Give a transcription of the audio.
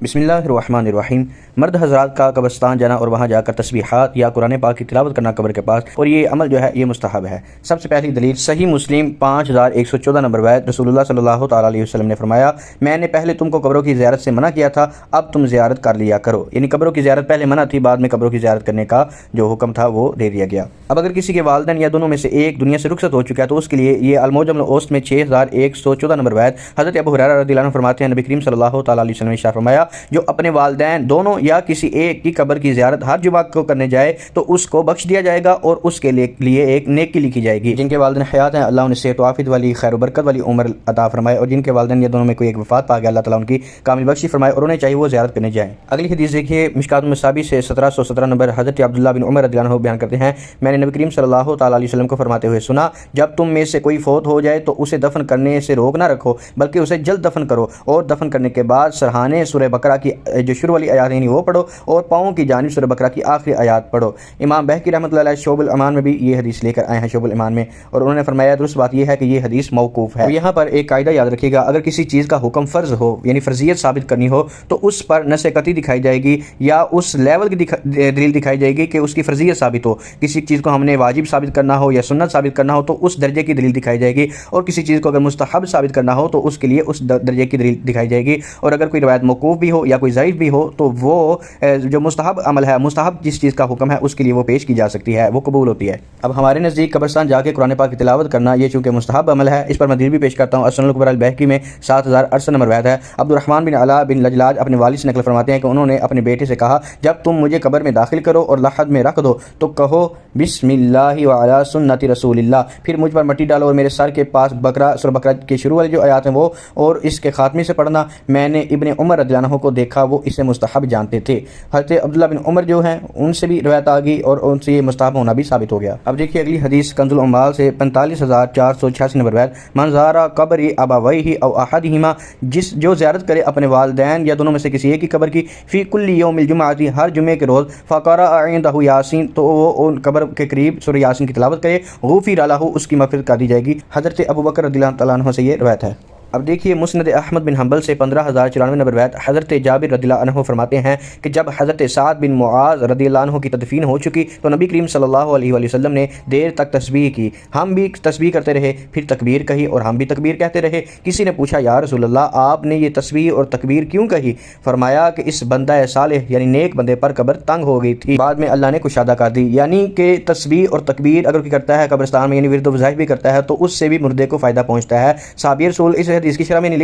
بسم اللہ الرحمن الرحیم۔ مرد حضرات کا قبرستان جانا اور وہاں جا کر تسبیحات یا قرآن پاک کی تلاوت کرنا قبر کے پاس، اور یہ عمل جو ہے یہ مستحب ہے۔ سب سے پہلی دلیل صحیح مسلم 5114 نمبر روایت، رسول اللہ صلی اللہ تعالیٰ علیہ وسلم نے فرمایا، میں نے پہلے تم کو قبروں کی زیارت سے منع کیا تھا، اب تم زیارت کر لیا کرو۔ یعنی قبروں کی زیارت پہلے منع تھی، بعد میں قبروں کی زیارت کرنے کا جو حکم تھا وہ دے دیا گیا۔ اب اگر کسی کے والدین یا دونوں میں سے ایک دنیا سے رخصت ہو چکا ہے تو اس کے لیے یہ المعجم الوسط میں 6114 نمبر روایت، حضرت ابو ہریرہ رضی اللہ عنہ فرماتے ہیں، نبی کریم صلی اللہ تعالیٰ علیہ وسلم نے ارشاد فرمایا، جو اپنے والدین دونوں یا کسی ایک کی قبر کی زیارت ہر جمعہ کو کرنے جائے تو اس کو بخش دیا جائے گا اور اس کے لیے ایک نیکی لکھی جائے گی۔ جن کے والدین حیات ہیں، اللہ انہیں صحت و عافیت والی، خیر و برکت والی عمر عطا فرمائے، اور جن کے والدین یا دونوں میں کوئی ایک وفات پا گیا، اللہ تعالیٰ ان کی کامل بخشی فرمائے اور انہیں چاہیے وہ زیارت کرنے جائیں۔ اگلی حدیث دیکھیے، مشکات المصابیح سے 1717 نمبر، حضرت عبداللہ بن عمر رضی اللہ عنہ بیان کرتے ہیں، میں نے نبی کریم صلی اللہ تعالیٰ علیہ وسلم کو فرماتے ہوئے سنا، جب تم میں سے کوئی فوت ہو جائے تو اسے دفن کرنے سے روک نہ رکھو، بلکہ اسے جلد دفن کرو، اور دفن کرنے کے بعد سرہانے سورہ بقرہ کی جو شروع والی آیات ہیں وہ پڑھو، اور پاؤں کی جانب سورہ بقرہ کی آخری آیات پڑھو۔ امام بہقی رحمۃ اللہ علیہ شعب الایمان میں بھی یہ حدیث لے کر آئے ہیں، شعب الایمان میں، اور انہوں نے فرمایا درست بات یہ ہے کہ یہ حدیث موقوف ہے۔ اور یہاں پر ایک قاعدہ یاد رکھیے گا، اگر کسی چیز کا حکم فرض ہو یعنی فرضیت ثابت کرنی ہو تو اس پر نص قطعی دکھائی جائے گی یا اس لیول کی دلیل دکھائی جائے گی کہ اس کی فرضیت ثابت ہو۔ کسی چیز کو ہم نے واجب ثابت کرنا ہو یا سنت ثابت کرنا ہو تو اس درجے کی دلیل دکھائی جائے گی، اور کسی چیز کو اگر مستحب ثابت کرنا ہو تو اس کے لیے اس درجے کی دلیل دکھائی جائے گی۔ اور اگر کوئی روایت موقوف بھی ہو یا کوئی ضعیف بھی ہو تو وہ جو مستحب عمل ہے، مستحب جس چیز کا حکم ہے اس کے لیے وہ پیش کی جا سکتی ہے، وہ قبول ہوتی ہے۔ اب ہمارے نزدیک قبرستان جا کے قرآن پاک کی تلاوت کرنا یہ چونکہ مستحب عمل ہے، اس پر میں دلیل بھی پیش کرتا ہوں۔ السنن الکبریٰ البیہقی میں 7068 نمبر روایت ہے، عبد الرحمن بن علاء بن لجلاج اپنے والد سے نقل فرماتے ہیں کہ انہوں نے اپنے بیٹے سے کہا، جب تم مجھے قبر میں داخل کرو اور لحد میں رکھ دو تو کہو بسم اللہ وعلی سنت رسول اللہ، پھر مجھ پر مٹی ڈالو اور میرے سر کے پاس سورہ بقرہ کے شروع والی جو آیات ہیں وہ اور اس کے خاتمے سے پڑھنا۔ میں نے ابن عمر رضی اللہ عنہ کو دیکھا، وہ اسے مستحب جانتے تھے۔ حضرت عبداللہ بن عمر جو ہیں ان سے بھی روایت آ گئی اور ان سے یہ مستحب ہونا بھی ثابت ہو گیا۔ اب دیکھیے اگلی حدیث کنز العمال سے 45486 نمبر روایت، من زار قبر ابویہ او احدہما، جو زیارت کرے اپنے والدین یا دونوں میں سے کسی ایک کی قبر کی، فی کل یوم الجمعہ، ہر جمعے کے روز، فقرأ عندہ یاسین، تو وہ ان قبر کے قریب سورہ یاسین کی تلاوت کرے، غفر لہ، اس کی مغفرت کر دی جائے گی۔ حضرت ابوبکر رضی اللہ تعالیٰ عنہ سے یہ روایت ہے۔ اب دیکھیے مسند احمد بن حنبل سے 15094 نمبر روایت، حضرت جابر رضی اللہ عنہ فرماتے ہیں کہ جب حضرت سعد بن معاذ رضی اللہ عنہ کی تدفین ہو چکی تو نبی کریم صلی اللہ علیہ وآلہ وسلم نے دیر تک تسبیح کی، ہم بھی تسبیح کرتے رہے، پھر تکبیر کہی اور ہم بھی تکبیر کہتے رہے۔ کسی نے پوچھا، یا رسول اللہ، آپ نے یہ تسبیح اور تکبیر کیوں کہی؟ فرمایا کہ اس بندہ صالح یعنی نیک بندے پر قبر تنگ ہو گئی تھی، بعد میں اللہ نے کشادہ کر دی۔ یعنی کہ تسبیح اور تکبیر اگر کوئی کرتا ہے قبرستان میں، یعنی ورد و وظائف بھی کرتا ہے تو اس سے بھی مردے کو فائدہ پہنچتا ہے۔ صحابی رسول اس حدیث کی شرح میں نہیں